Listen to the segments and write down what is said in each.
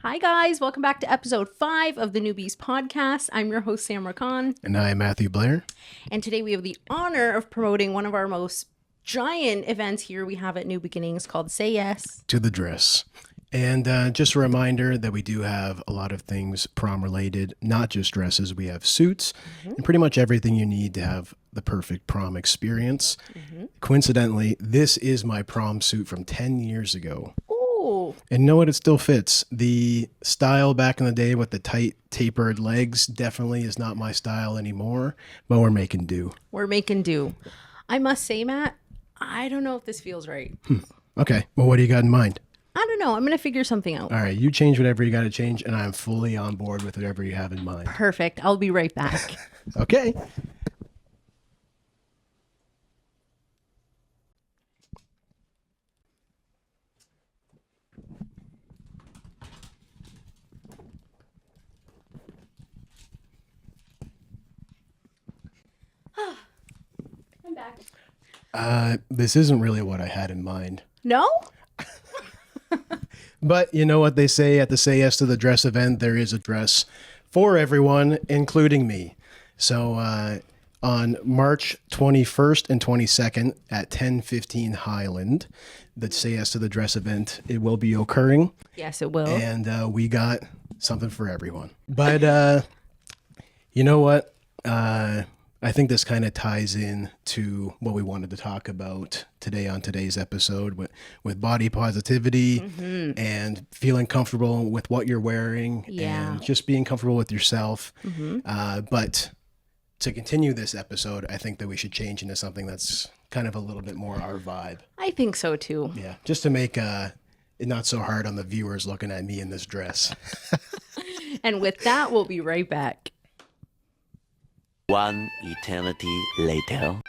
Hi, guys. Welcome back to episode 5 of the Newbes podcast. I'm your host, Samrah Khan. And I am Matthew Blair. And today we have the honor of promoting one of our most giant events here we have at New Beginnings called Say Yes to the Dress. And just a reminder that we do have a lot of things prom related, not just dresses. We have suits and pretty much everything you need to have the perfect prom experience. Coincidentally, this is my prom suit from 10 years ago. Ooh. And you know what? It still fits. The style back in the day with the tight tapered legs definitely is not my style anymore, but we're making do. We're making do. I must say, Matt, I don't know if this feels right. Okay. Well, what do you got in mind? I don't know. I'm going to figure something out. All right. You change whatever you got to change, and I'm fully on board with whatever you have in mind. Perfect. I'll be right back. Okay. I'm back. This isn't really what I had in mind. No? But you know what they say at the Say Yes to the Dress event, there is a dress for everyone, including me. So on March 21st and 22nd at 10:15 Highland, the Say Yes to the Dress event, it will be occurring. Yes, it will. And we got something for everyone. But you know what? I think this kind of ties in to what we wanted to talk about today on today's episode with body positivity and feeling comfortable with what you're wearing and just being comfortable with yourself. But to continue this episode, I think that we should change into something that's kind of a little bit more our vibe. I think so too. Yeah, just to make it not so hard on the viewers looking at me in this dress. And with that, we'll be right back. One eternity later.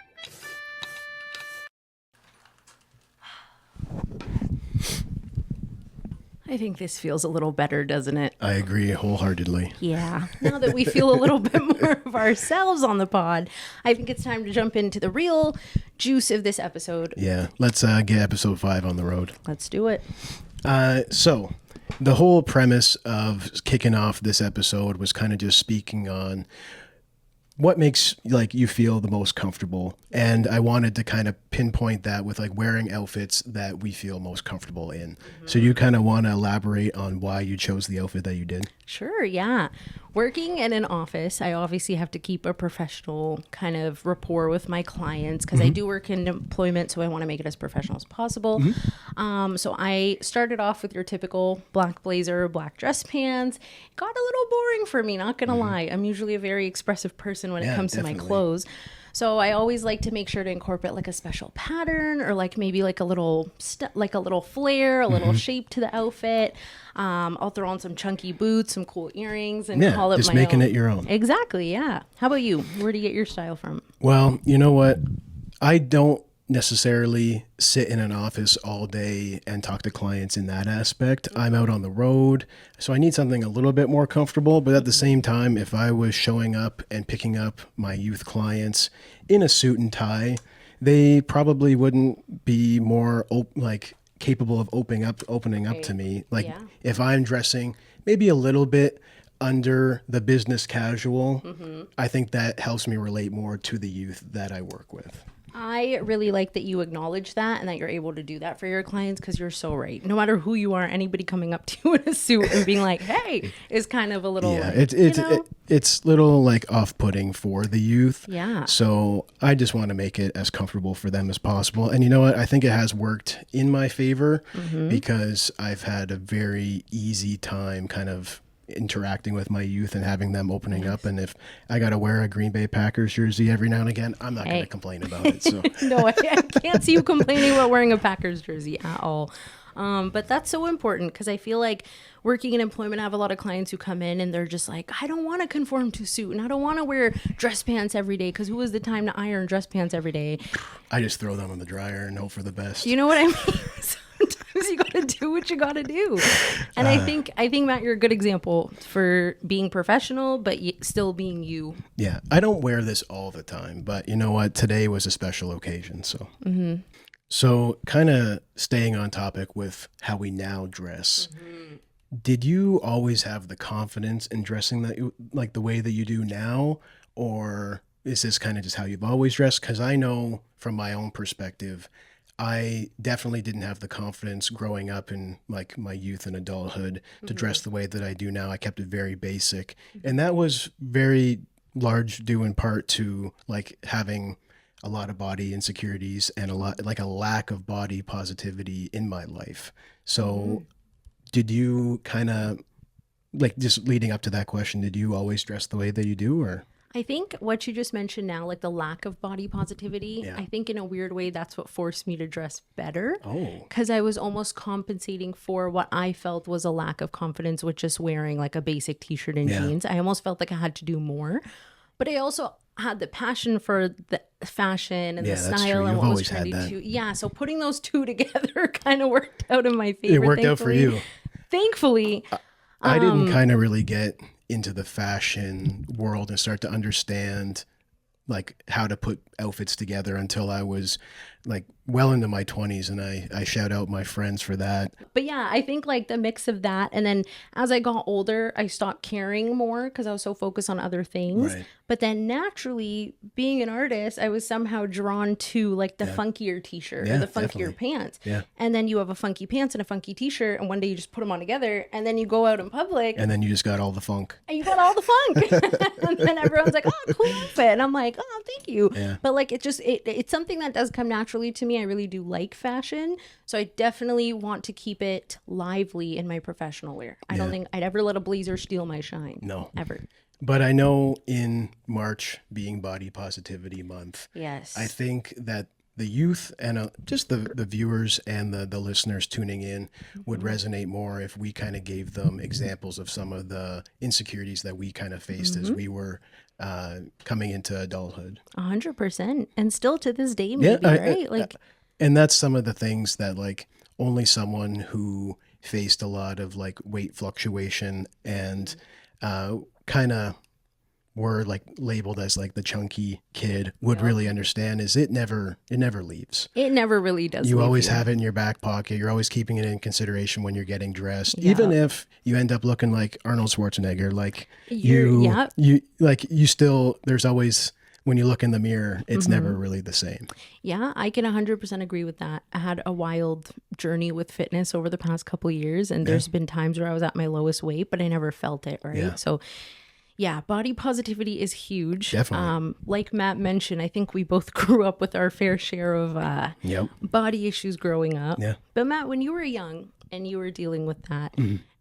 I think this feels a little better, doesn't it? I agree wholeheartedly. Yeah. Now that we feel a little bit more of ourselves on the pod, I think it's time to jump into the real juice of this episode. Yeah, let's get episode 5 on the road. Let's do it. So the whole premise of kicking off this episode was kind of just speaking on what makes you feel the most comfortable. And I wanted to kind of pinpoint that with wearing outfits that we feel most comfortable in. So you kind of want to elaborate on why you chose the outfit that you did? Sure, yeah. Working in an office, I obviously have to keep a professional kind of rapport with my clients because I do work in employment, so I want to make it as professional as possible. So I started off with your typical black blazer, black dress pants. It got a little boring for me, not gonna lie. I'm usually a very expressive person when it comes to my clothes. So I always like to make sure to incorporate a special pattern or maybe a little flare, a little shape to the outfit. I'll throw on some chunky boots, some cool earrings, and call it just my making own. it your own. Exactly, yeah. How about you? Where do you get your style from? Well, you know what? I don't necessarily sit in an office all day and talk to clients in that aspect. I'm out on the road, so I need something a little bit more comfortable. But at the same time, if I was showing up and picking up my youth clients in a suit and tie, they probably wouldn't be more capable of opening up to me. If I'm dressing maybe a little bit under the business casual, I think that helps me relate more to the youth that I work with. I really like that you acknowledge that and that you're able to do that for your clients because you're so right. No matter who you are, anybody coming up to you in a suit and being like, hey, is kind of a little... Yeah, it's little off-putting for the youth. Yeah. So I just want to make it as comfortable for them as possible. And you know what? I think it has worked in my favor because I've had a very easy time kind of interacting with my youth and having them opening up. And if I got to wear a Green Bay Packers jersey every now and again, I'm not going to complain about it. So No, I can't see you complaining about wearing a Packers jersey at all. But that's so important because I feel like working in employment, I have a lot of clients who come in and they're just like, I don't want to conform to suit and I don't want to wear dress pants every day because who has the time to iron dress pants every day? I just throw them in the dryer and hope for the best. You know what I mean? Sometimes you got to do what you got to do. And I think Matt, you're a good example for being professional, but still being you. Yeah. I don't wear this all the time, but you know what? Today was a special occasion. So, so kind of staying on topic with how we now dress. Did you always have the confidence in dressing like the way that you do now, or is this kind of just how you've always dressed? Because I know from my own perspective, I definitely didn't have the confidence growing up in like my youth and adulthood to dress the way that I do now. I kept it very basic, and that was very large due in part to like having a lot of body insecurities and a lack of body positivity in my life. So did you kind of like, just leading up to that question, did you always dress the way that you do, or? I think what you just mentioned now, like the lack of body positivity, Yeah. I think in a weird way, that's what forced me to dress better. Oh. Because I was almost compensating for what I felt was a lack of confidence with just wearing like a basic t-shirt and jeans. I almost felt like I had to do more. But I also had the passion for the fashion and the style and what was trendy too. Yeah, so putting those two together kind of worked out in my favor. It worked out for you. Thankfully. I didn't kind of really get into the fashion world and start to understand like how to put outfits together until I was like well into my 20s, and I shout out my friends for that. But yeah, I think like the mix of that, and then as I got older, I stopped caring more because I was so focused on other things. Right. But then naturally, being an artist, I was somehow drawn to like the funkier t-shirt or the funkier pants. Yeah. And then you have a funky pants and a funky t-shirt, and one day you just put them on together, and then you go out in public, And then you just got all the funk. and you got all the funk. And then everyone's like, oh, cool outfit. And I'm like, oh, thank you. Yeah. But like, it's something that does come naturally to me. I really do like fashion. So I definitely want to keep it lively in my professional wear. I don't think I'd ever let a blazer steal my shine. No. Ever. But I know in March being Body Positivity Month, Yes. I think that the youth and just the viewers and the listeners tuning in would resonate more if we kind of gave them examples of some of the insecurities that we kind of faced as we were coming into adulthood. 100%. And still to this day, maybe, right? And that's some of the things that like only someone who faced a lot of like weight fluctuation and kind of were like labeled as like the chunky kid would really understand is it never leaves. It never really does. You leave always have it in your back pocket. You're always keeping it in consideration when you're getting dressed. Yeah. Even if you end up looking like Arnold Schwarzenegger, like you still, there's always, when you look in the mirror, it's never really the same. Yeah, I can 100% agree with that. I had a wild journey with fitness over the past couple of years, and there's been times where I was at my lowest weight, but I never felt it, right? Yeah. So yeah, body positivity is huge. Definitely. Like Matt mentioned, I think we both grew up with our fair share of body issues growing up. Yeah. But Matt, when you were young and you were dealing with that,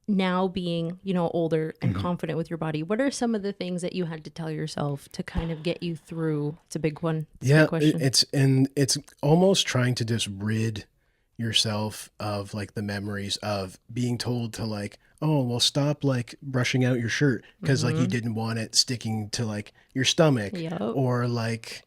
now being, older and confident with your body, what are some of the things that you had to tell yourself to kind of get you through? It's a big one. It's a big question. It's almost trying to just rid yourself of like the memories of being told to like, oh, well, stop like brushing out your shirt because like you didn't want it sticking to like your stomach, or like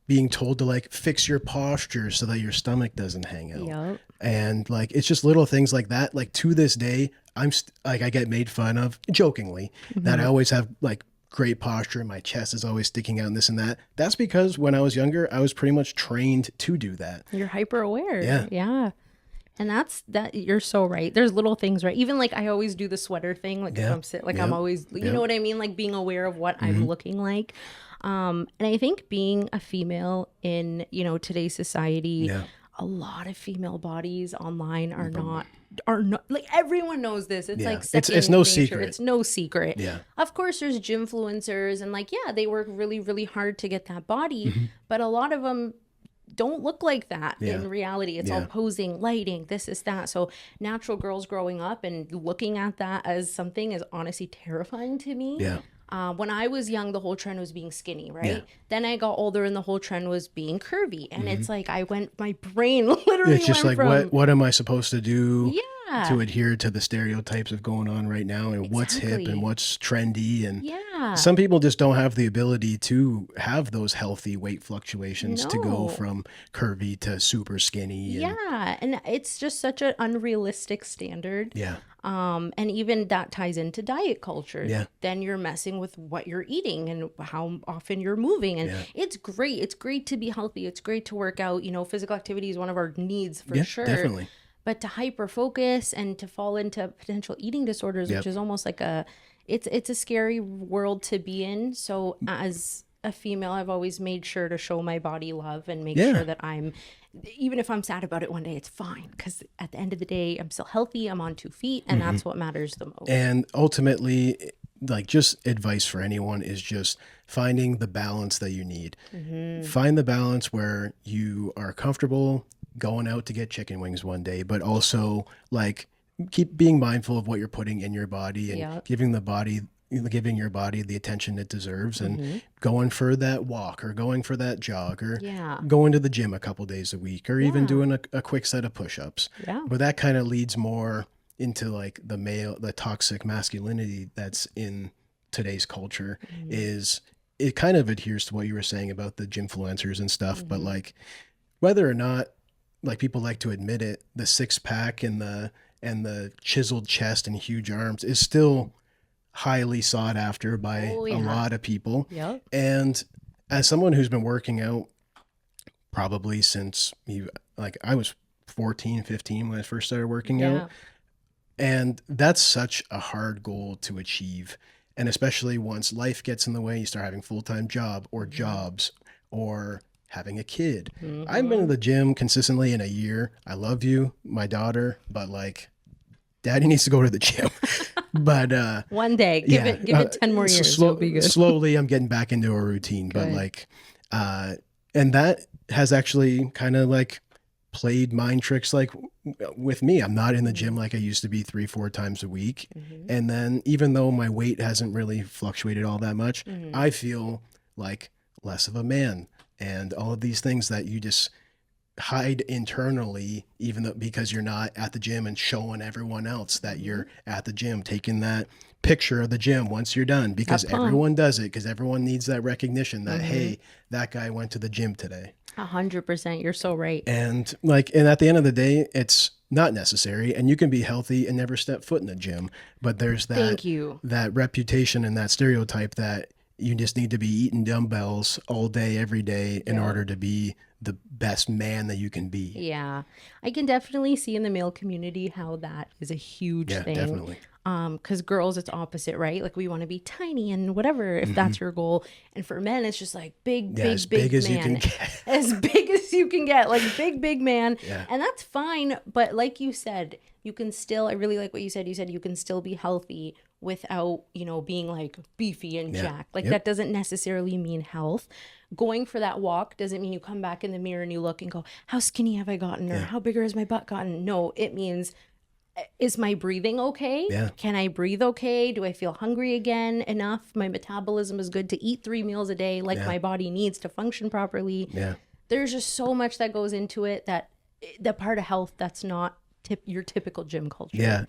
being told to like fix your posture so that your stomach doesn't hang out. And like, it's just little things like that. Like to this day, I get made fun of jokingly that I always have like great posture and my chest is always sticking out and this and that. That's because when I was younger, I was pretty much trained to do that. You're hyper aware. Yeah. And that you're so right. There's little things, right? Even like I always do the sweater thing. Like if I'm sitting, like I'm always, you know what I mean? Like being aware of what I'm looking like. And I think being a female in, today's society, a lot of female bodies online are not like everyone knows this. It's like it's no secret. It's no secret. Yeah. Of course, there's gymfluencers and like they work really, really hard to get that body, but a lot of them don't look like that in reality. It's all posing, lighting, this is that. So natural girls growing up and looking at that as something is honestly terrifying to me. When I was young, the whole trend was being skinny, right? Then I got older and the whole trend was being curvy. And it's like my brain literally it's just went like from, what am I supposed to do to adhere to the stereotypes of going on right now and what's hip and what's trendy, and some people just don't have the ability to have those healthy weight fluctuations to go from curvy to super skinny. And it's just such an unrealistic standard. And even that ties into diet culture. Then you're messing with what you're eating and how often you're moving. And it's great. It's great to be healthy. It's great to work out. Physical activity is one of our needs for sure. Definitely. but to hyper focus and to fall into potential eating disorders, which is almost like it's a scary world to be in. So as a female, I've always made sure to show my body love and make sure that even if I'm sad about it one day, it's fine. Because at the end of the day, I'm still healthy. I'm on 2 feet, and that's what matters the most. And ultimately, like, just advice for anyone is just finding the balance that you need. Find the balance where you are comfortable going out to get chicken wings one day, but also like keep being mindful of what you're putting in your body and giving your body the attention it deserves, and going for that walk or going for that jog or going to the gym a couple days a week, or even doing a quick set of push-ups. But that kind of leads more into like the toxic masculinity that's in today's culture. Is it kind of adheres to what you were saying about the gymfluencers and stuff, but like whether or not like people like to admit it, the 6-pack and the chiseled chest and huge arms is still highly sought after by a lot of people. And as someone who's been working out probably since I was 14, 15 when I first started working out. And that's such a hard goal to achieve. And especially once life gets in the way, you start having full-time job or jobs or having a kid. I've been to the gym consistently in a year. I love you, my daughter, but like daddy needs to go to the gym. But one day, give it 10 more years. It'll be good. Slowly I'm getting back into a routine. But like and that has actually kind of like played mind tricks like with me. I'm not in the gym like I used to be 3-4 times a week. And then even though my weight hasn't really fluctuated all that much, I feel like less of a man, and all of these things that you just hide internally, even though because you're not at the gym and showing everyone else that you're at the gym, taking that picture of the gym once you're done, because everyone does it, because everyone needs that recognition that hey, that guy went to the gym today. 100%. You're so right. And at the end of the day, it's not necessary, and you can be healthy and never step foot in the gym, but there's that reputation and that stereotype that you just need to be eating dumbbells all day, every day in order to be the best man that you can be. Yeah. I can definitely see in the male community how that is a huge thing. Yeah, definitely. Because girls, it's opposite, right? Like we want to be tiny and whatever, if that's your goal. And for men, it's just like big as big man. As you can get. As big as you can get, like big man. Yeah. And that's fine. But like you said, you can still, I really like what you said. You said you can still be healthy without, being like beefy and jacked. Like that doesn't necessarily mean health. Going for that walk doesn't mean you come back in the mirror and you look and go, how skinny have I gotten? Or how bigger has my butt gotten? No, it means, is my breathing okay? Yeah. Can I breathe okay? Do I feel hungry again enough? My metabolism is good to eat 3 meals a day like my body needs to function properly. Yeah. There's just so much that goes into it, that the part of health that's not your typical gym culture. Yeah.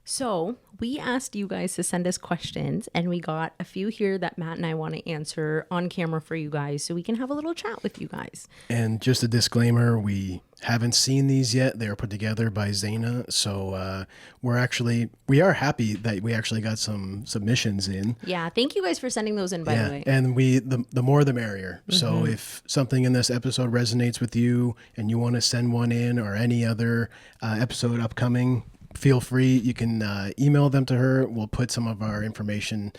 So we asked you guys to send us questions, and we got a few here that Matt and I want to answer on camera for you guys so we can have a little chat with you guys. And just a disclaimer, we haven't seen these yet. They were put together by Zeina. So we are happy that we actually got some submissions in. Yeah. Thank you guys for sending those in, by the way. And the more the merrier. Mm-hmm. So if something in this episode resonates with you and you want to send one in, or any other episode upcoming, feel free. You can email them to her. We'll put some of our information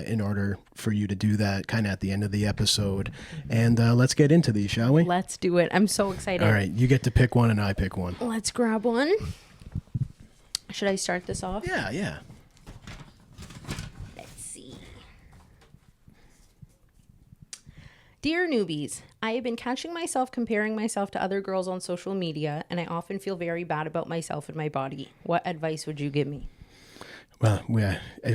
in order for you to do that kind of at the end of the episode. And let's get into these, shall we? Let's do it. I'm so excited. All right. You get to pick one and I pick one. Let's grab one. Should I start this off? Yeah. Let's see. Dear Newbes, I have been catching myself comparing myself to other girls on social media, and I often feel very bad about myself and my body. What advice would you give me? Well, we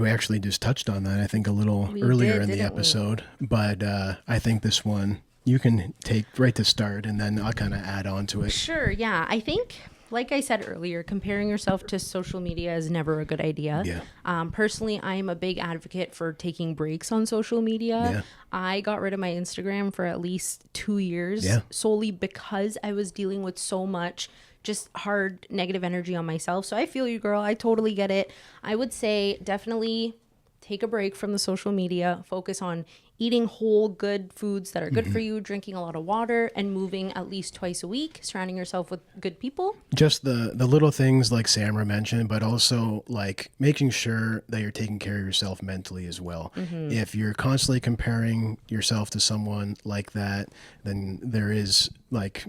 actually just touched on that, I think, a little earlier in the episode. But I think this one you can take right to start, and then I'll kind of add on to it. Sure, yeah. I think, like I said earlier, comparing yourself to social media is never a good idea. Yeah. Personally, I am a big advocate for taking breaks on social media. Yeah. I got rid of my Instagram for at least 2 years solely because I was dealing with so much just hard negative energy on myself. So I feel you, girl. I totally get it. I would say definitely take a break from the social media, focus on eating whole good foods that are good for you, drinking a lot of water, and moving at least twice a week, surrounding yourself with good people. Just the little things like Samrah mentioned, but also like making sure that you're taking care of yourself mentally as well. If you're constantly comparing yourself to someone like that, then there is like,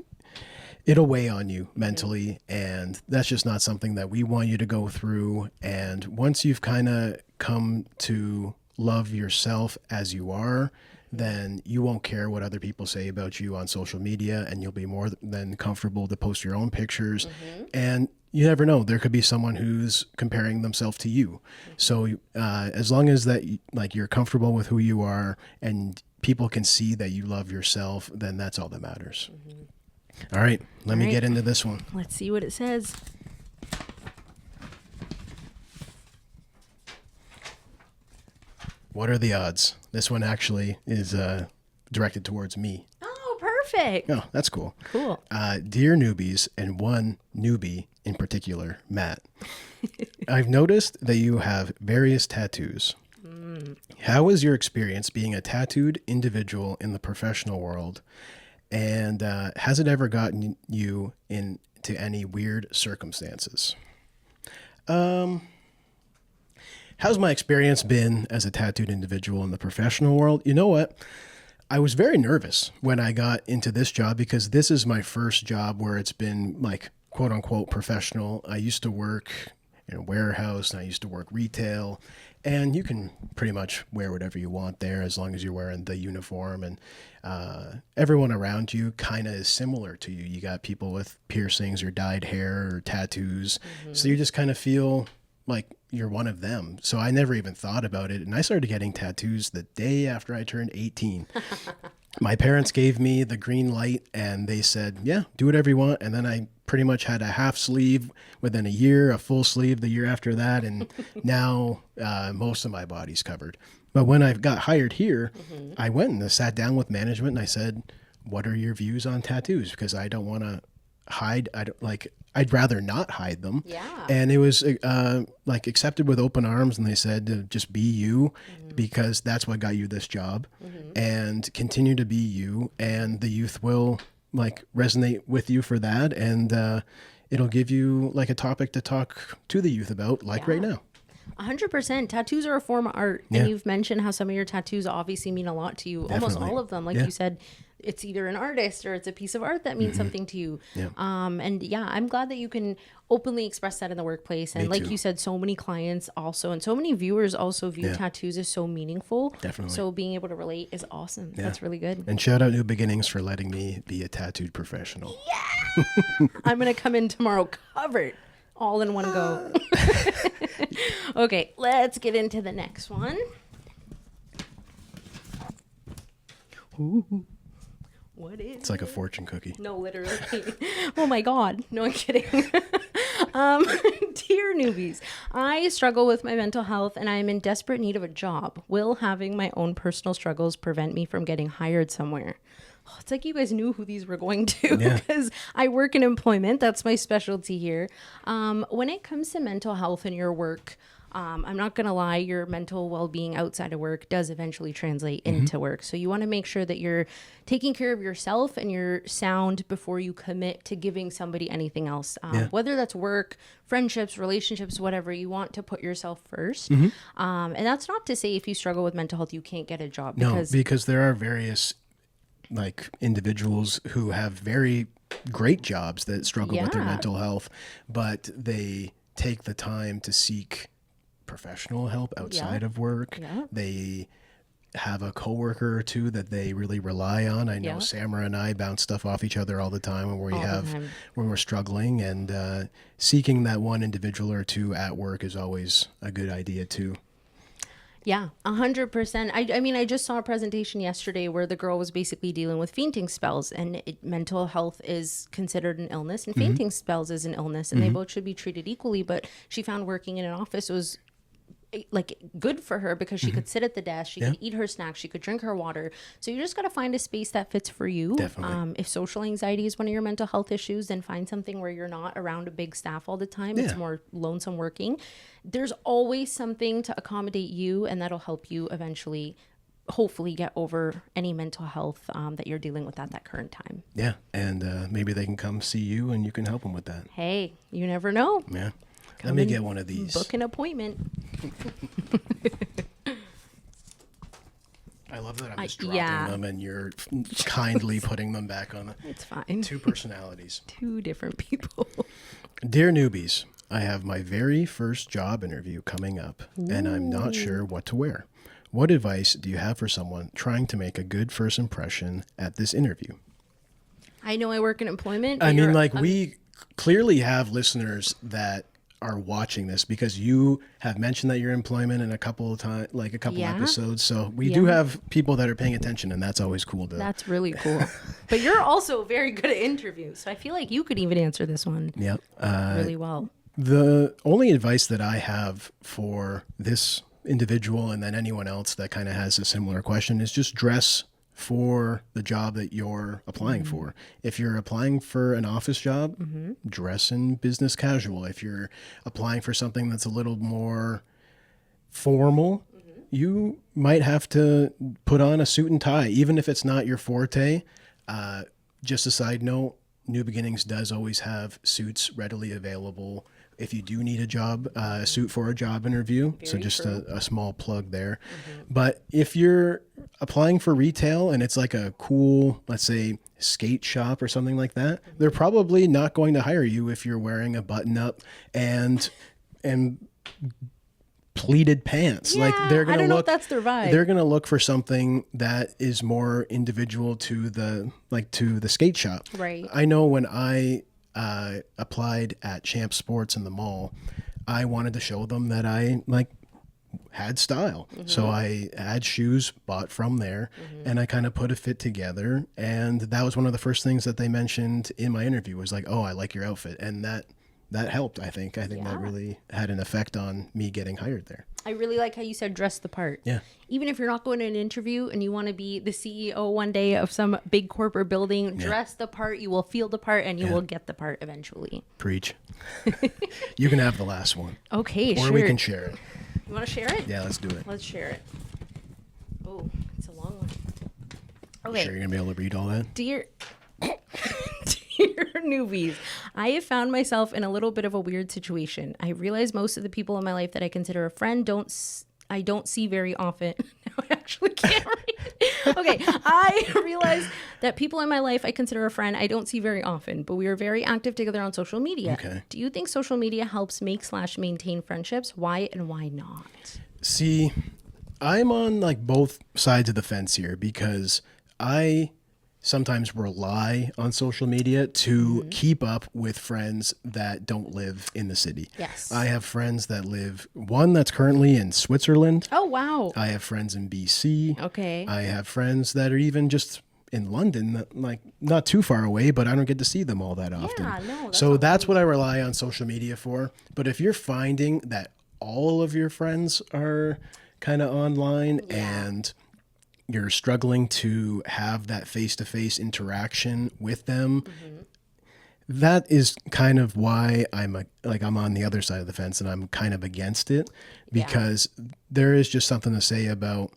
it'll weigh on you mentally, and that's just not something that we want you to go through. And once you've kind of come to love yourself as you are, then you won't care what other people say about you on social media, and you'll be more than comfortable to post your own pictures. And you never know, there could be someone who's comparing themselves to you. So as long as that like you're comfortable with who you are and people can see that you love yourself, then that's all that matters. All right, let me get into this one. Let's see what it says. What are the odds? This one actually is directed towards me. Oh, perfect. Oh, that's cool. Cool. Dear newbies, and one newbie in particular, Matt, I've noticed that you have various tattoos. How is your experience being a tattooed individual in the professional world? And has it ever gotten you into any weird circumstances? How's my experience been as a tattooed individual in the professional world? You know what? I was very nervous when I got into this job because this is my first job where it's been like quote unquote professional. I used to work in a warehouse and I used to work retail, and you can pretty much wear whatever you want there as long as you're wearing the uniform, and everyone around you kind of is similar to you. You got people with piercings or dyed hair or tattoos. So you just kind of feel like you're one of them. So I never even thought about it. And I started getting tattoos the day after I turned 18. My parents gave me the green light and they said, yeah, do whatever you want. And then I pretty much had a half sleeve within a year, a full sleeve the year after that. And now most of my body's covered. But when I got hired here, I went and I sat down with management and I said, what are your views on tattoos? Because I don't want to hide. I'd rather not hide them. Yeah. And it was like accepted with open arms, and they said just be you, because that's what got you this job, and continue to be you, and the youth will like resonate with you for that, and it'll give you like a topic to talk to the youth about, like right now. 100%. Tattoos are a form of art. Yeah. And you've mentioned how some of your tattoos obviously mean a lot to you. Definitely. Almost all of them. Like you said, it's either an artist or it's a piece of art that means something to you. Yeah. And yeah, I'm glad that you can openly express that in the workplace. And Me like too. you said, so many clients also, and so many viewers also view tattoos as so meaningful. Definitely. So being able to relate is awesome. That's really good. And shout out New Beginnings for letting me be a tattooed professional. I'm going to come in tomorrow covered all in one go. Okay, let's get into the next one. Ooh. What is It's like a fortune cookie. No, literally. Oh my God. No, I'm kidding. Dear newbies, I struggle with my mental health and I am in desperate need of a job. Will having my own personal struggles prevent me from getting hired somewhere? Oh, it's like you guys knew who these were going to, because I work in employment. That's my specialty here. When it comes to mental health in your work, I'm not going to lie, your mental well-being outside of work does eventually translate into work. So you want to make sure that you're taking care of yourself and you're sound before you commit to giving somebody anything else. Whether that's work, friendships, relationships, whatever, you want to put yourself first. And that's not to say if you struggle with mental health, you can't get a job. Because there are various like individuals who have very great jobs that struggle with their mental health, but they take the time to seek professional help outside of work. They have a coworker or two that they really rely on. I know Samrah and I bounce stuff off each other all the time when we're struggling, and seeking that one individual or two at work is always a good idea too. Yeah, 100%. I mean, I just saw a presentation yesterday where the girl was basically dealing with fainting spells, and mental health is considered an illness and fainting spells is an illness, and they both should be treated equally. But she found working in an office was like good for her because she could sit at the desk, she could eat her snacks, she could drink her water. So you just got to find a space that fits for you. Definitely. If social anxiety is one of your mental health issues, then find something where you're not around a big staff all the time. It's more lonesome working. There's always something to accommodate you, and that'll help you eventually hopefully get over any mental health that you're dealing with at that current time. Yeah. And maybe they can come see you and you can help them with that. Hey, you never know. Yeah. Let me get one of these. Book an appointment. I love that I'm just dropping them and you're kindly putting them back on. It's fine. Two personalities. Two different people. Dear newbies, I have my very first job interview coming up, and I'm not sure what to wear. What advice do you have for someone trying to make a good first impression at this interview? I know I work in employment. I mean, like, we clearly have listeners that are watching this because you have mentioned that you're in employment in a couple of times, like a couple episodes. So we do have people that are paying attention, and that's always cool. That's really cool. But you're also very good at interviews. So I feel like you could even answer this one really well. The only advice that I have for this individual and then anyone else that kind of has a similar question is just dress for the job that you're applying for. If you're applying for an office job, dress in business casual. If you're applying for something that's a little more formal, you might have to put on a suit and tie, even if it's not your forte. Just a side note, New Beginnings does always have suits readily available if you do need a job, suit for a job interview. So just a small plug there. But if you're applying for retail and it's like a cool, let's say, skate shop or something like that, they're probably not going to hire you if you're wearing a button up and pleated pants. Yeah, like they're gonna I don't know look, if that's their vibe. They're gonna look for something that is more individual to the skate shop. Right. I know when I applied at Champ Sports in the mall, I wanted to show them that I had style. So I had shoes bought from there and I kind of put a fit together. And that was one of the first things that they mentioned in my interview was like, oh, I like your outfit. And that helped, I think. I think that really had an effect on me getting hired there. I really like how you said dress the part. Yeah. Even if you're not going to an interview and you want to be the CEO one day of some big corporate building, dress the part, you will feel the part, and you will get the part eventually. Preach. You can have the last one. Okay, or sure. we can share it. You want to share it? Yeah, let's do it. Let's share it. Oh, it's a long one. Okay. Sure you're going to be able to read all that? Dear newbies, I have found myself in a little bit of a weird situation. I realize most of the people in my life that I consider a friend I don't see very often. Now I actually can't read. Okay, I realize that people in my life I consider a friend I don't see very often, but we are very active together on social media. Okay. Do you think social media helps make/maintain friendships? Why and why not? See, I'm on both sides of the fence here because I sometimes rely on social media to keep up with friends that don't live in the city. Yes. I have friends that live, one that's currently in Switzerland. Oh, wow. I have friends in BC. Okay. I have friends that are even just in London, not too far away, but I don't get to see them all that often. Yeah, no. So that's what I rely on social media for. But if you're finding that all of your friends are kind of online and you're struggling to have that face-to-face interaction with them, that is kind of why I'm on the other side of the fence and I'm kind of against it because there is just something to say about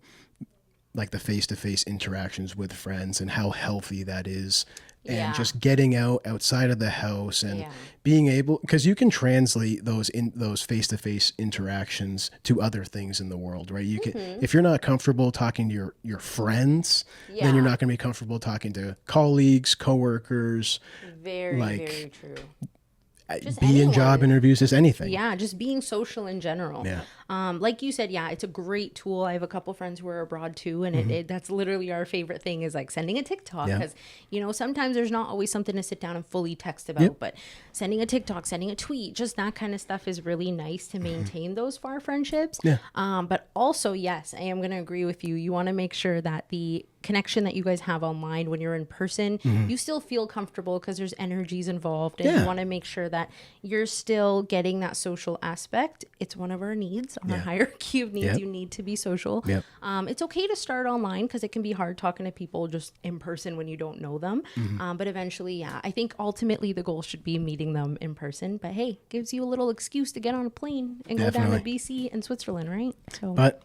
the face-to-face interactions with friends and how healthy that is. And just getting outside of the house and being able, because you can translate those face-to-face interactions to other things in the world, right? You can, if you're not comfortable talking to your friends, then you're not going to be comfortable talking to colleagues, coworkers. Very, very true. Just be in job interviews, just anything. Yeah, just being social in general. Yeah. Like you said, it's a great tool. I have a couple friends who are abroad too, and that's literally our favorite thing is sending a TikTok because sometimes there's not always something to sit down and fully text about, but sending a TikTok, sending a tweet, just that kind of stuff is really nice to maintain those far friendships. Yeah. But also, yes, I am going to agree with you. You want to make sure that the connection that you guys have online when you're in person, you still feel comfortable because there's energies involved, and you want to make sure that you're still getting that social aspect. It's one of our needs on our hierarchy of needs. Yep. You need to be social. Yep. It's okay to start online because it can be hard talking to people just in person when you don't know them. But eventually, I think ultimately the goal should be meeting them in person. But hey, gives you a little excuse to get on a plane and go down to BC and Switzerland, right? So, But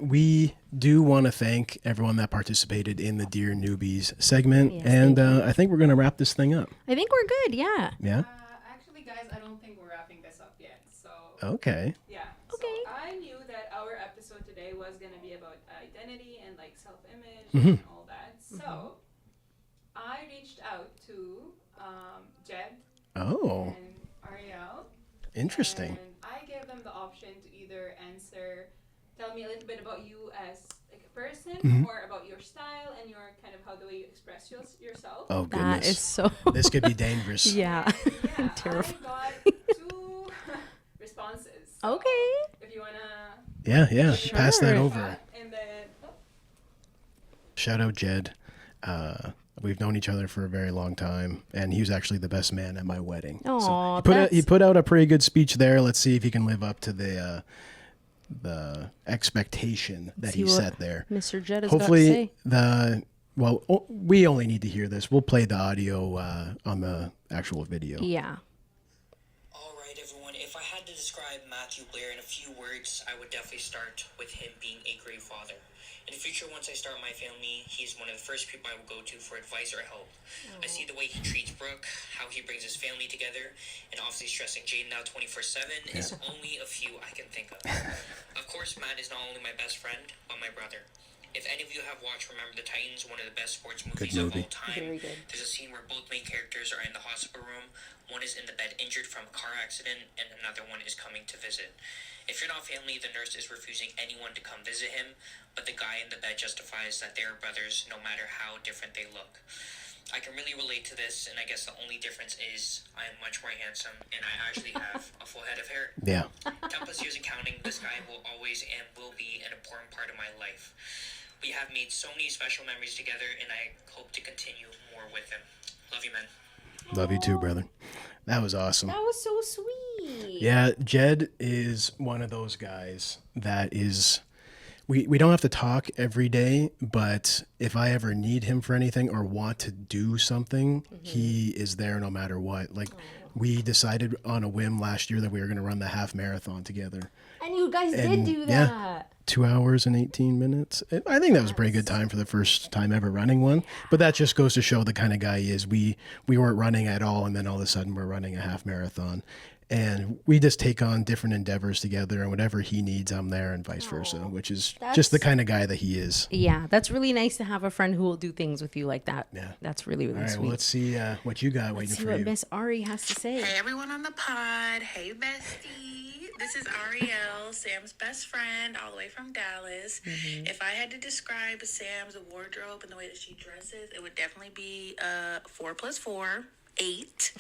we do want to thank everyone that participated in the Dear Newbies segment. Yes, and I think we're going to wrap this thing up. I think we're good. Yeah. Yeah? Actually, guys, I don't think we're wrapping this up yet. So, Okay. yeah. Okay. So I knew that our episode today was going to be about identity and like self-image Mm-hmm. and all that. So, I reached out to Jed Oh, and Ariel. interesting. And I gave them the option to either tell me a little bit about you as like a person or about your style and your kind of how the way you express yourself. Oh, That goodness. is so. This could be dangerous. Yeah. Yeah, Terrifying. I got 2 responses. So Okay. if you wanna Yeah. Pass that Sure. over. and then Shout out Jed. We've known each other for a very long time, and he was actually the best man at my wedding. Aw, he put out a pretty good speech there. Let's see if he can live up to the expectation that See he what set there. Mr. Jed has Hopefully, got to say. we only need to hear this. We'll play the audio on the actual video. Yeah. All right, everyone. If I had to describe Matthew Blair in a few words, I would definitely start with him being a great father. In the future, once I start my family, he's one of the first people I will go to for advice or help. I see the way he treats Brooke, how he brings his family together, and obviously stressing Jaden out 24/7 is only a few I can think of. Of course, Matt is not only my best friend, but my brother. If any of you have watched Remember the Titans, one of the best sports movies of all time, Very good. there's a scene where both main characters are in the hospital room. One is in the bed injured from a car accident, and another one is coming to visit. If you're not family, the nurse is refusing anyone to come visit him, but the guy in the bed justifies that they are brothers no matter how different they look. I can really relate to this, and I guess the only difference is I am much more handsome, and I actually have a full head of hair. Yeah. 10 plus years and counting, this guy will always and will be an important part of my life. We have made so many special memories together, and I hope to continue more with him. Love you, man. Love you too, brother. That was awesome. That was so sweet. Yeah, Jed is one of those guys that is. We don't have to talk every day, but if I ever need him for anything or want to do something, he is there no matter what. Like, we decided on a whim last year that we were going to run the half marathon together. And you guys did And, do yeah. that. 2 hours and 18 minutes. I think that was a pretty good time for the first time ever running one. But that just goes to show the kind of guy he is. We weren't running at all, and then all of a sudden we're running a half marathon. And we just take on different endeavors together, and whatever he needs, I'm there, and vice versa, which is just the kind of guy that he is. Yeah, that's really nice to have a friend who will do things with you like that. Yeah. That's really, really All right, sweet. well, let's see what you got waiting See for what you. Miss Ari has to say. Hey everyone on the pod. Hey bestie. This is Ariel, Sam's best friend, all the way from Dallas. If I had to describe Sam's wardrobe and the way that she dresses, it would definitely be 4+4. 8.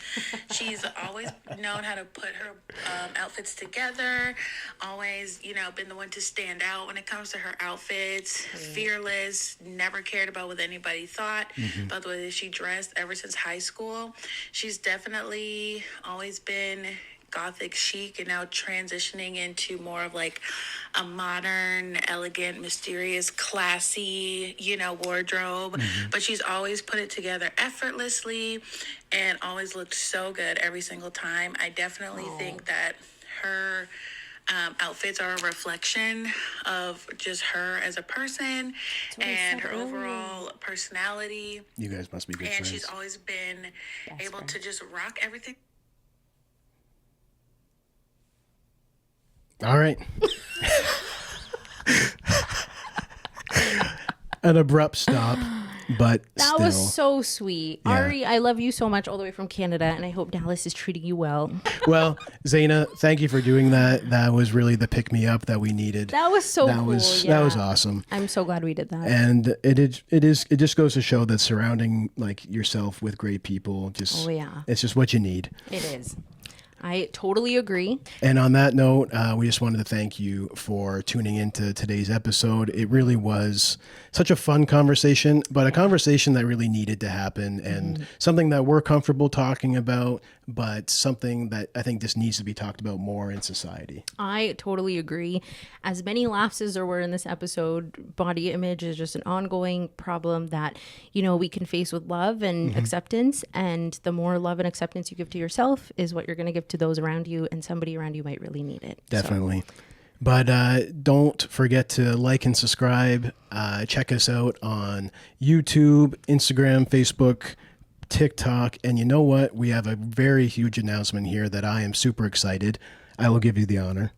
She's always known how to put her outfits together. Always, been the one to stand out when it comes to her outfits. Fearless. Never cared about what anybody thought about the way that she dressed ever since high school. She's definitely always been gothic chic and now transitioning into more of like a modern, elegant, mysterious, classy, wardrobe. But she's always put it together effortlessly and always looked so good every single time. I definitely think that her outfits are a reflection of just her as a person and her overall personality. You guys must be good And friends. she's always been able to just rock everything. All right. An abrupt stop, but That still. was so sweet. Yeah. Ari, I love you so much all the way from Canada, and I hope Dallas is treating you well. Well, Zeina, thank you for doing that. That was really the pick me up that we needed. That was so that cool. was yeah. that was awesome. I'm so glad we did that. And it just goes to show that surrounding like yourself with great people just Oh, yeah. it's just what you need. It is. I totally agree. And on that note, we just wanted to thank you for tuning into today's episode. It really was such a fun conversation, but a conversation that really needed to happen, and something that we're comfortable talking about, but something that I think just needs to be talked about more in society. I totally agree. As many laughs as there were in this episode, body image is just an ongoing problem that, you know, we can face with love and acceptance. And the more love and acceptance you give to yourself is what you're going to give to those around you, and somebody around you might really need it. Definitely. But don't forget to like and subscribe. Check us out on YouTube, Instagram, Facebook, TikTok. And you know what? We have a very huge announcement here that I am super excited. I will give you the honor.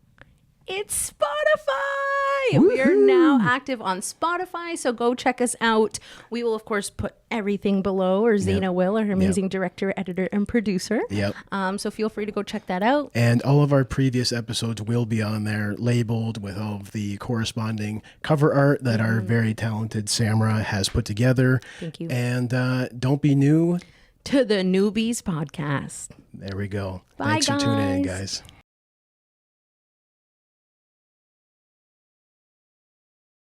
It's Spotify. We are now active on Spotify, so go check us out. We will, of course, put everything below, or Zeina will, our amazing director, editor, and producer. Yep. So feel free to go check that out. And all of our previous episodes will be on there, labeled with all of the corresponding cover art that our very talented Samrah has put together. Thank you. And don't be new To the Newbes podcast. There we go. Bye, Thanks for tuning in, guys. guys.